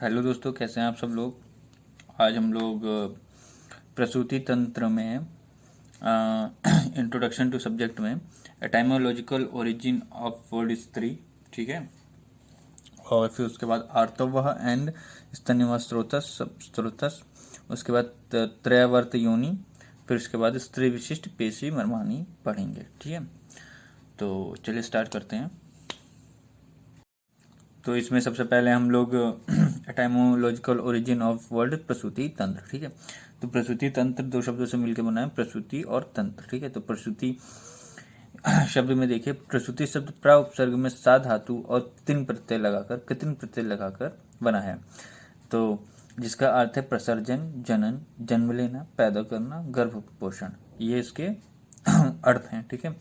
Hello दोस्तों, कैसे हैं आप सब लोग। आज हम लोग प्रसूति तंत्र में इंट्रोडक्शन टू सब्जेक्ट में एटाइमोलॉजिकल ओरिजिन ऑफ वर्ड स्त्री, ठीक है। और फिर उसके बाद आर्तवह एंड स्तन्यवा स्रोतस, उसके बाद त्रयवर्त योनि, फिर उसके बाद स्त्री विशिष्ट पेशी मर्मानी पढ़ेंगे, ठीक है। तो चलिए स्टार्ट करते हैं। तो इसमें सबसे पहले हम लोग एटाइमोलॉजिकल ओरिजिन ऑफ वर्ड प्रसूति तंत्र, ठीक है। तो प्रसूति तंत्र दो शब्दों से मिलकर बना है, प्रसूति और तंत्र, ठीक है। तो प्रसूति शब्द में देखिए, प्रसूति शब्द प्रा उपसर्ग में सा धातु और तीन प्रत्यय लगाकर बना है। तो जिसका अर्थ है प्रसर्जन, जनन, जन्म लेना, पैदा करना, गर्भ पोषण, ये इसके अर्थ हैं, ठीक है।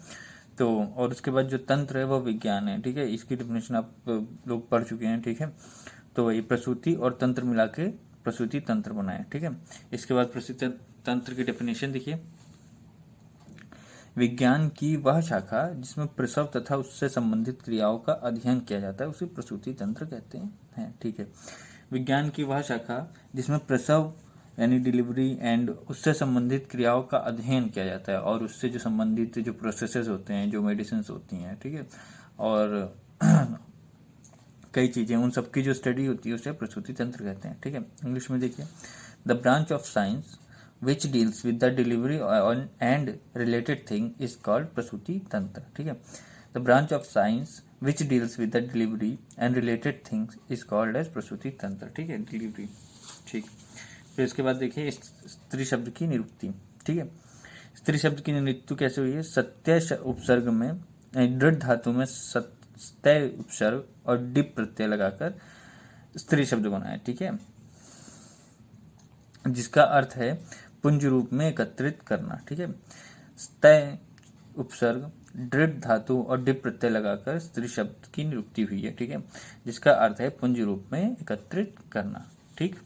तो और उसके बाद जो तंत्र है वह विज्ञान है, ठीक है। इसकी डेफिनेशन आप लोग पढ़ चुके हैं, ठीक है। तो वही प्रसूति और तंत्र मिला के प्रसूति तंत्र बनाए, ठीक है। इसके बाद प्रसूति तंत्र की डेफिनेशन देखिए, विज्ञान की वह शाखा जिसमें प्रसव तथा उससे संबंधित क्रियाओं का अध्ययन किया जाता है उसे प्रसूति तंत्र कहते हैं, ठीक है। विज्ञान की वह शाखा जिसमें प्रसव यानी डिलीवरी एंड उससे संबंधित क्रियाओं का अध्ययन किया जाता है और उससे जो संबंधित जो प्रोसेसेस होते हैं, जो मेडिसिन होती हैं, ठीक है, और कई चीज़ें, उन सबकी जो स्टडी होती है उसे प्रसूति तंत्र कहते हैं, ठीक है। इंग्लिश में देखिए, the branch of science which deals with the delivery and related thing is called प्रसूति तंत्र, ठीक है। The branch of science which deals with the delivery and related things is called as प्रसूति तंत्र, ठीक है, डिलीवरी, ठीक। फिर इसके बाद देखिए स्त्री शब्द की निरुक्ति, ठीक है। स्त्री शब्द की निरुक्ति कैसे हुई है, सत्य उपसर्ग में दृढ़ धातु में सत्य उपसर्ग और डिप प्रत्यय लगाकर स्त्री शब्द बना है, ठीक है, जिसका अर्थ है पुंज रूप में एकत्रित करना, ठीक है। स्तय उपसर्ग दृढ़ धातु और डिप प्रत्यय लगाकर स्त्री शब्द की निरुक्ति हुई है, ठीक है, जिसका अर्थ है पुंज रूप में एकत्रित करना, ठीक।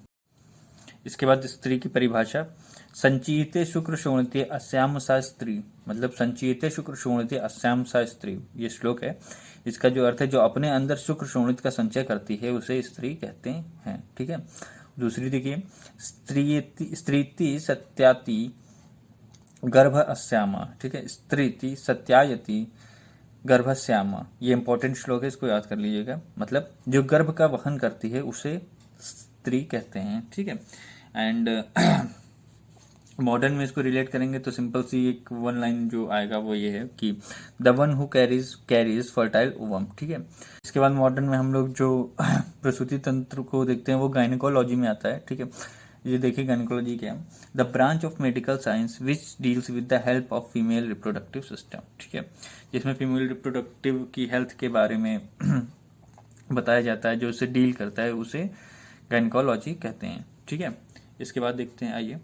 इसके बाद स्त्री की परिभाषा, संचयिते शुक्र शोणिते अस्याम सा स्त्री, मतलब संचयिते शुक्र शोणिते अस्याम सा स्त्री, ये श्लोक है। इसका जो अर्थ है जो अपने अंदर शुक्र शोणित का संचय करती है उसे स्त्री कहते हैं, ठीक है। दूसरी देखिए, स्त्रीति सत्याति गर्भ अस्यामा, ठीक है, स्त्रीति सत्यायति गर्भस्यामा, ये इंपॉर्टेंट श्लोक है, इसको याद कर लीजिएगा। मतलब जो गर्भ का वहन करती है उसे स्त्री कहते हैं, ठीक है। एंड मॉडर्न में इसको रिलेट करेंगे तो सिंपल सी एक वन लाइन जो आएगा वो ये है कि the one who carries fertile ovum, ठीक है। इसके बाद मॉडर्न में हम लोग जो प्रसूति तंत्र को देखते हैं वो गायनेकोलॉजी में आता है, ठीक है। ये देखिए गायनेकोलॉजी क्या है, the branch of medical science which deals with the help of female reproductive system, ठीक है, जिसमें फीमेल रिप्रोडक्टिव की हेल्थ के बारे में बताया जाता है, जो उसे डील करता है उसे गायनेकोलॉजी कहते हैं, ठीक है। इसके बाद देखते हैं, आइए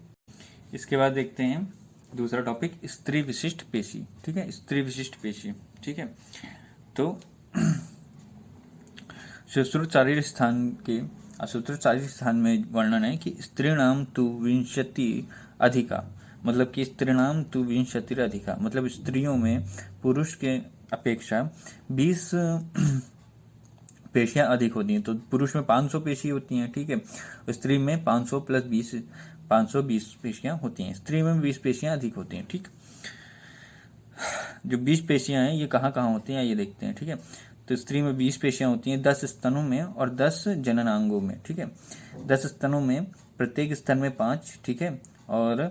इसके बाद देखते हैं दूसरा टॉपिक, स्त्री विशिष्ट पेशी, ठीक है, स्त्री विशिष्ट पेशी, ठीक है। तो सुश्रुत शारीरिक स्थान के असूत्र शारीरिक स्थान में वर्णन है कि स्त्रीणाम तु विंशति अधिका, मतलब कि स्त्रीणाम तु विंशति अधिका, मतलब स्त्रियों में पुरुष के अपेक्षा 20 पेशियां अधिक होती हैं। तो पुरुष में 500 पेशी होती हैं, ठीक है, स्त्री में 500 प्लस 20 520 पेशियां होती हैं, स्त्री में 20 पेशियां अधिक होती हैं, ठीक। जो 20 पेशियां हैं ये कहाँ कहाँ होती हैं ये देखते हैं, ठीक है। तो स्त्री में 20 पेशियां होती हैं, 10 स्तनों में और 10 जननांगों में, ठीक है। 10 स्तनों में प्रत्येक स्तन में 5, ठीक है, और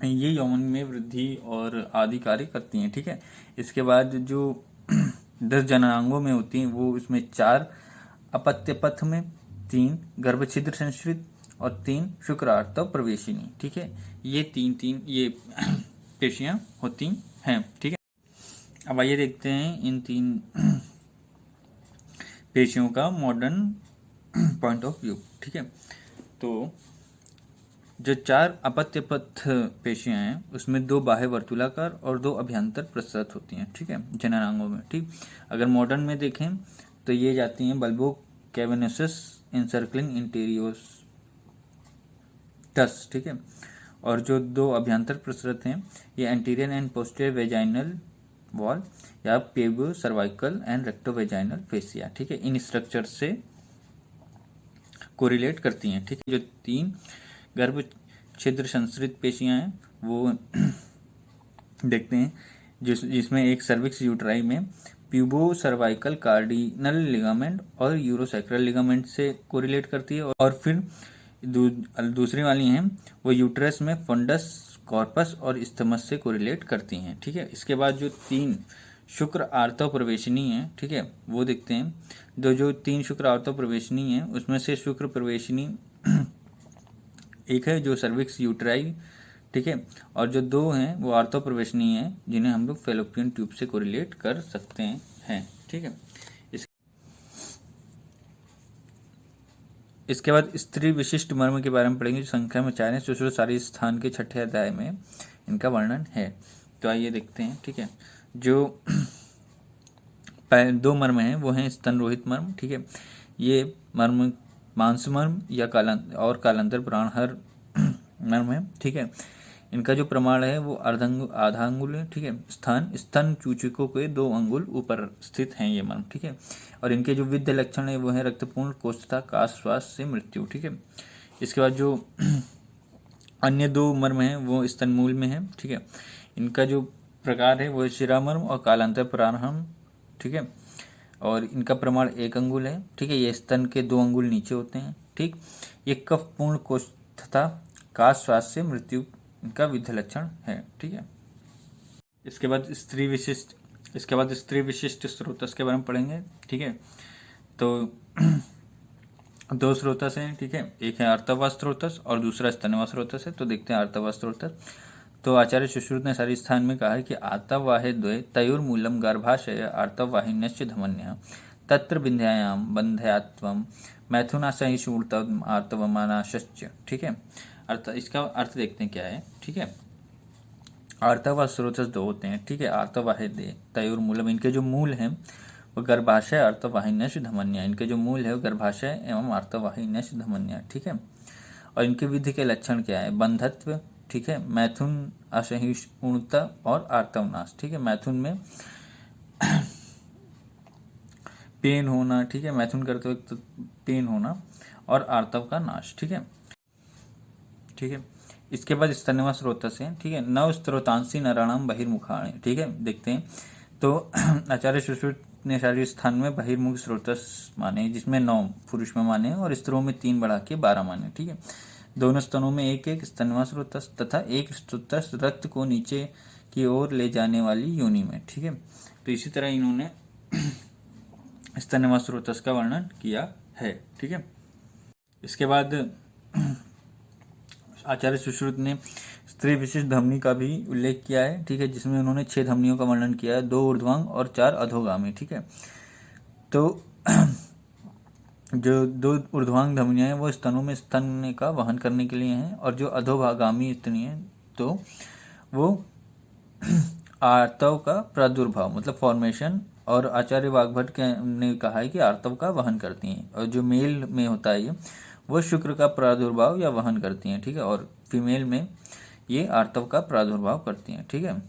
ये यौवन में वृद्धि और आदि कार्य करती हैं, ठीक है। इसके बाद जो 10 जननांगों में होती हैं वो इसमें 4 अपत्य पथ में, 3 गर्भ छिद्र संश्रित और 3 शुक्रार्तव प्रवेशिनी, ठीक है। ये तीन ये पेशियां होती हैं, ठीक है। अब आइए देखते हैं इन 3 पेशियों का मॉडर्न पॉइंट ऑफ व्यू, ठीक है। तो जो 4 अपत्य पथ पेशियां हैं उसमें 2 बाह्य वर्तुलाकार और 2 अभ्यंतर प्रसृत होती हैं, ठीक है, जननांगों में, ठीक। अगर मॉडर्न में देखें तो ये जाती हैं बल्बो कैवर्नसस इंसर्कलिंग इंटीरियोस टस, ठीक है, और जो 2 अभ्यंतर प्रसृत हैं ये anterior and posterior vaginal wall या पेबो सर्वाइकल एंड रेक्टोवेजाइनल फेसिया, ठीक है। इन स्ट्रक्चर से कोरिलेट करती हैं। ठीक है, जो 3 गर्भ छिद्र संश्रित पेशियां हैं वो देखते हैं, जिसमें एक सर्विक्स यूट्राई में प्यूबो सर्वाइकल कार्डिनल लिगामेंट और यूरोसैक्रल लिगामेंट से कोरिलेट करती है, और फिर दूसरी वाली हैं वो यूट्रस में फंडस, कॉर्पस और इस्थमस से कोरिलेट करती हैं। ठीक है, इसके बाद जो 3 शुक्र आर्तव प्रवेशनी हैं, ठीक है, वो देखते हैं। जो 3 शुक्र आर्तव प्रवेशनी हैं उसमें से शुक्र प्रवेशनी एक है जो सर्विक्स यूट्राई, ठीक है, और जो 2 हैं वो आर्तव प्रवेशनी हैं जिन्हें हम लोग फेलोपियन ट्यूब से कोरिलेट कर सकते हैं। ठीक है, इसके बाद स्त्री विशिष्ट मर्म के बारे में पढ़ेंगे, जो संख्या में 4 है। सुश्रुत शारीर स्थान के 6ठे अध्याय में इनका वर्णन है। तो आइए देखते हैं। ठीक है, जो 2 मर्म हैं वो हैं स्तन रोहित मर्म। ठीक है, ये मर्म मांस मर्म या कालांतर प्राणहर मर्म है। ठीक है, इनका जो प्रमाण है वो आधा अंगुल है। ठीक है, स्तन चूचिकों के 2 अंगुल ऊपर स्थित हैं ये मर्म। ठीक है, और इनके जो विद्य लक्षण है वो है रक्तपूर्ण कोष्ठता, काश, श्वास से मृत्यु। ठीक है, इसके बाद जो अन्य 2 मर्म हैं वो स्तन मूल में है। ठीक है, इनका जो प्रकार है वो शिरामर्म और कालांतर प्राणहर्म। ठीक है, और इनका प्रमाण 1 अंगुल है। ठीक है, ये स्तन के 2 अंगुल नीचे होते हैं। ठीक, ये कफ पूर्ण कोष्ठता, काश, श्वास से मृत्यु इनका विद्य लक्षण है। ठीक है, इसके बाद स्त्री विशिष्ट स्रोतस के बारे में पढ़ेंगे। ठीक है, तो 2 स्रोतस हैं। ठीक है, एक है आर्तवा स्रोतस और दूसरा स्तनवा स्रोतस है। तो देखते हैं आर्तवा स्रोतस। तो आचार्य सुश्रुत ने शारीर स्थान में कहा है कि आर्तवाहे द्वय तयोर्मूलम गर्भाशय आर्तवाहिन्यश्च धमन्यः तत्र विंध्यायाम बंध्यात्वम मैथुनासहिष्णुतम आर्तवमानाश्च। ठीक है, इसका अर्थ देखते हैं क्या है। ठीक है, आर्तवा स्रोतस 2 होते हैं। ठीक है, आर्तवाहे तयोर्मूलम, इनके जो मूल हैं वो गर्भाशय आर्तवाहिन्यश्च धमन्य, इनके जो मूल है वो गर्भाशय एवं आर्तवाहिन्यश्च धमन्य। ठीक है, और इनके विधि के लक्षण क्या है? बंधत्व, ठीक है, मैथुन असहिष्णुता और आर्तवनाश। ठीक है, मैथुन में पेन होना, ठीक है, मैथुन करते वक्त तो पेन होना और आर्तव का नाश। ठीक है, ठीक है, इसके बाद स्तनवा स्रोतस है। ठीक है, नव स्त्रोतांसी नराणाम बहिर्मुखाणी। ठीक है, देखते हैं। तो आचार्य सुश्रुत ने शारीरिक स्थान में बहिर्मुख स्रोतस माने, जिसमें 9 पुरुष में माने और स्त्रियों में 3 बढ़ा के 12 माने। ठीक है, दोनों स्तनों में एक स्तनवा स्रोतस तथा एक स्रोतस रक्त को नीचे की ओर ले जाने वाली योनि में। ठीक है, तो इसी तरह इन्होंने स्तनवा स्रोतस का वर्णन किया है। ठीक है, इसके बाद आचार्य सुश्रुत ने स्त्री विशिष्ट धमनी का भी उल्लेख किया है। ठीक है, जिसमें उन्होंने 6 धमनियों का वर्णन किया है, 2 ऊर्ध्वांग और 4 अधोगामी। ठीक है, तो जो 2 ऊर्ध्वांग धमनियां हैं वो स्तनों में स्तन का वहन करने के लिए हैं, और जो अधोभागामी स्तनी है तो वो आर्तव का प्रादुर्भाव मतलब फॉर्मेशन, और आचार्य वाग्भट ने कहा है कि आर्तव का वहन करती हैं, और जो मेल में होता है ये वो शुक्र का प्रादुर्भाव या वहन करती हैं। ठीक है, और फीमेल में ये आर्तव का प्रादुर्भाव करती हैं। ठीक है,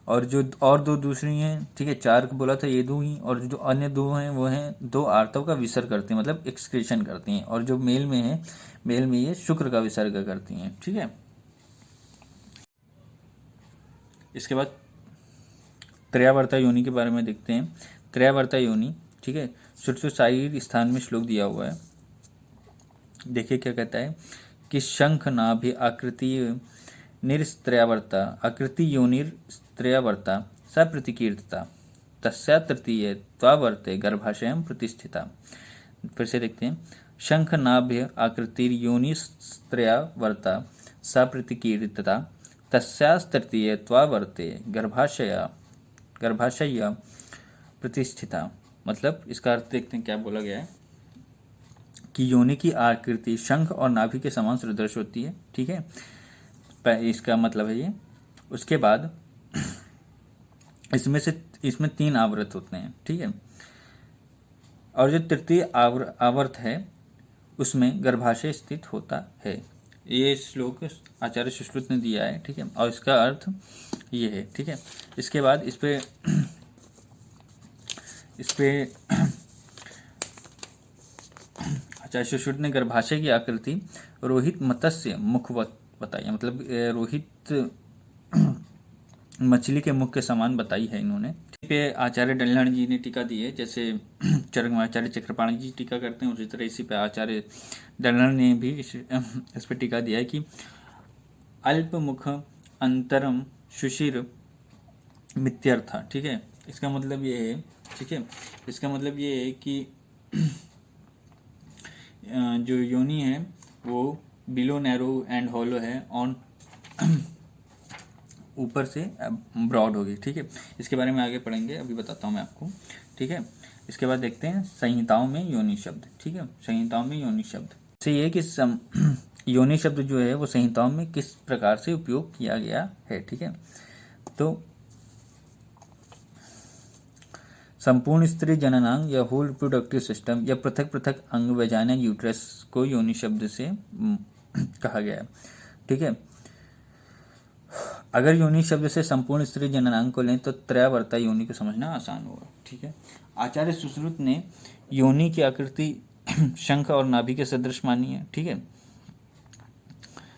और जो और 2 दूसरी हैं, ठीक है, 4 बोला था ये 2 ही, और जो अन्य 2 हैं वो हैं 2 आर्तव का विसर्ग करती हैं मतलब एक्सक्रीशन करती हैं, और जो मेल में है, मेल में ये शुक्र का विसर्ग करती हैं। ठीक है, इसके बाद त्रयावर्ता योनि के बारे में देखते हैं। त्रयावर्ता योनि, ठीक है, सुश्रुत शारीर स्थान में श्लोक दिया हुआ है। देखिए क्या कहता है कि शंख नाभि आकृति निरस्त्रयावर्ता आकृति योनिर्त्रयावर्ता सप्रतिकीर्तता तस्या तृतीय त्वावर्ते गर्भाशयम प्रतिष्ठिता। फिर से देखते हैं, शंख नाभ्य आकृति योनिस्त्रयावर्ता सप्रतिकीर्तता तस्या तृतीय त्वावर्ते गर्भाशय प्रतिष्ठिता। मतलब इसका अर्थ देखते हैं क्या बोला गया है कि योनि की आकृति शंख और नाभि के समान सुदृढ़ होती है। ठीक है, इसका मतलब है ये। उसके बाद इसमें 3 आवृत होते हैं। ठीक है, और जो तृतीय आवर्त है उसमें गर्भाशय स्थित होता है। ये श्लोक आचार्य सुश्रुत ने दिया है। ठीक है, और इसका अर्थ ये है। ठीक है, इसके बाद इस पे आचार्य सुश्रुत ने गर्भाशय की आकृति रोहित मत्स्य मुखवत बताई, मतलब रोहित मछली के मुख के समान बताई है इन्होंने। पे आचार्य डल्हण जी ने टीका दी है, जैसे आचार्य चक्रपाणी जी टीका करते हैं, उसी तरह इसी पे आचार्य डल्हण ने भी इस पे टीका दिया है कि अल्प मुख अंतरम सुशिर मित्यर्थ। ठीक है, इसका मतलब ये है, ठीक है, इसका मतलब ये है कि जो योनि है वो बिलो नैरो एंड हॉलो है, ऑन ऊपर से ब्रॉड होगी। ठीक है, इसके बारे में आगे पढ़ेंगे, अभी बताता हूँ मैं आपको। ठीक है, इसके बाद देखते हैं संहिताओं में योनि शब्द। ठीक है, संहिताओं में योनि शब्द से ये कि योनि शब्द जो है वो संहिताओं में किस प्रकार से उपयोग किया गया है। ठीक है, तो संपूर्ण स्त्री जननांग या होल रिप्रोडक्टिव सिस्टम या पृथक पृथक अंग वजाइना यूट्रस को योनि शब्द से कहा गया है। ठीक है, अगर योनि शब्द से संपूर्ण स्त्री जननांग को लें तो त्रयावर्ता योनि को समझना आसान होगा। ठीक है, आचार्य सुश्रुत ने योनि की आकृति शंख और नाभि के सदृश मानी है। ठीक है,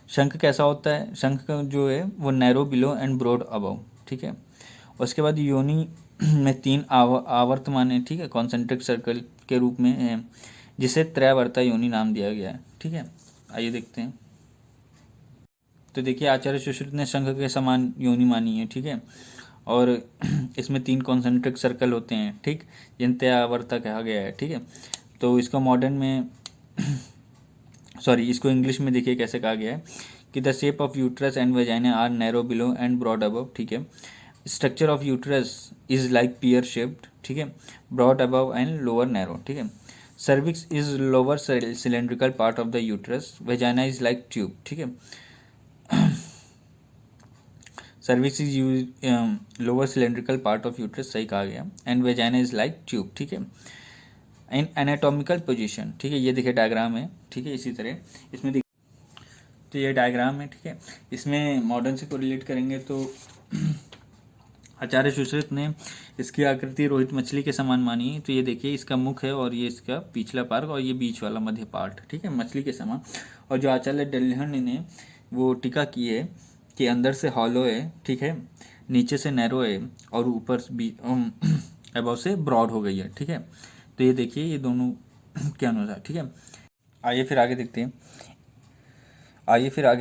शंख कैसा होता है, शंख जो है वो narrow below and broad above. ठीक है, उसके बाद योनि में 3 आवर्त माने, ठीक है, कॉन्सेंट्रिक सर्कल के रूप में है, जिसे त्रयावर्ता योनि नाम दिया गया है। ठीक है, आइए देखते हैं। तो देखिए, आचार्य सुश्रुत ने शंख के समान योनि मानी है। ठीक है, और इसमें 3 कॉन्सेंट्रिक सर्कल होते हैं, ठीक, जिन त्रयावर्ता कहा गया है। ठीक है, तो इसको मॉडर्न में इसको इंग्लिश में देखिए कैसे कहा गया है कि the shape of uterus and vagina are narrow below and broad above. ठीक है, structure of uterus is like pear shaped. ठीक है, broad above and lower narrow. ठीक है, cervix is lower cylindrical part of the uterus, vagina is like tube. ठीक है, cervix is lower cylindrical part of uterus, सही कहा गया, and vagina is like tube. ठीक है, इन एनाटॉमिकल पोजीशन। ठीक है, ये देखिए डायग्राम है। ठीक है, इसी तरह इसमें तो ये डायग्राम है। ठीक है, इसमें मॉडर्न से कोरिलेट करेंगे तो आचार्य सुश्रुत ने इसकी आकृति रोहित मछली के समान मानी है। तो ये देखिए, इसका मुख है और ये इसका पिछला पार्ट और ये बीच वाला मध्य पार्ट, ठीक है, मछली के समान। और जो आचार्य डल्हण ने वो टीका की है कि अंदर से हॉलो है, ठीक है, नीचे से नैरो है और ऊपर अबव से ब्रॉड हो गई है। ठीक है, तो ये देखिए, ये दोनों के अनुसार। ठीक है, आइए फिर आगे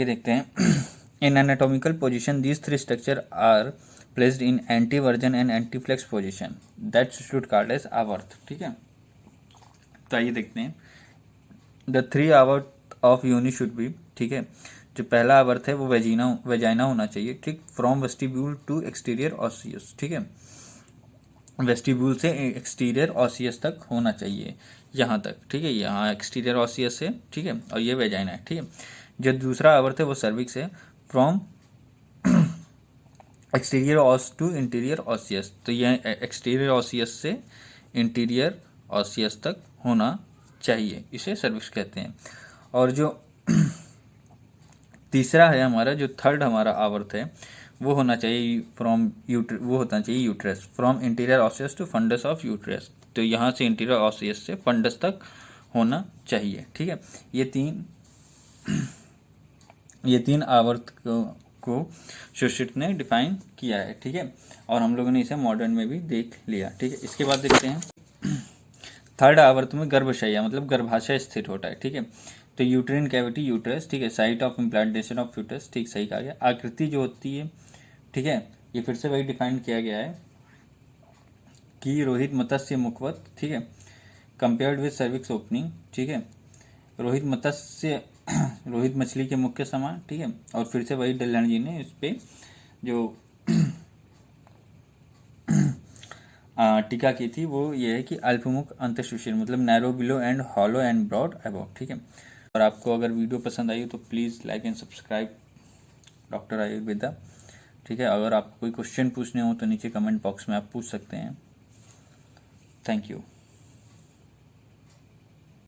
देखते हैं। In anatomical position these 3 structure are placed in anteversion and anteflex position that should called as आवर्त। ठीक है, तो आइए देखते हैं। द 3 आवर्त ऑफ योनि शुड बी, ठीक है, जो पहला आवर्त है वो वेजाइना होना चाहिए। ठीक, from vestibule to exterior osseous. ठीक है, वेस्टिब्यूल से एक्सटीरियर ऑसियस तक होना चाहिए, यहाँ तक। ठीक है, यहाँ एक्सटीरियर ऑसियस है। ठीक है, और ये वेजाइना है। ठीक है, जो दूसरा आवर्त है वो सर्विक्स है, from exterior os to interior osseous. तो यह एक्सटीरियर ऑसियस से इंटीरियर ऑसियस तक होना चाहिए, इसे सर्विक्स कहते हैं। और जो तीसरा है हमारा, जो थर्ड हमारा आवर्त है, वो होना चाहिए uterus, from interior osseous to fundus of uterus. तो यहाँ से इंटीरियर ऑसियस से फंडस तक होना चाहिए। ठीक है, ये तीन आवर्त को सुश्रुत ने डिफाइन किया है। ठीक है, और हम लोगों ने इसे मॉडर्न में भी देख लिया। ठीक है, इसके बाद देखते हैं थर्ड आवर्त में गर्भशैया, मतलब गर्भाशय स्थित होता है। ठीक है, तो यूट्रिन कैविटी यूट्रस, ठीक है, site of implantation of uterus, ठीक, सही कहा गया। आकृति जो होती है, ठीक है, ये फिर से वही डिफाइन किया गया है कि रोहित मत्स्य मुखवत, ठीक है, कंपेयर्ड विद सर्विक्स ओपनिंग। ठीक है, रोहित मछली के मुख के समान। ठीक है, और फिर से वही डल्हण जी ने इस पे जो टीका की थी वो ये है कि अल्पमुख अंतःशिशिर, मतलब narrow below and hollow and broad above. ठीक है, और आपको अगर वीडियो पसंद आई तो please like and subscribe doctor Ayurveda. ठीक है, अगर आपको कोई क्वेश्चन पूछने हो तो नीचे कमेंट बॉक्स में आप पूछ सकते हैं। Thank you.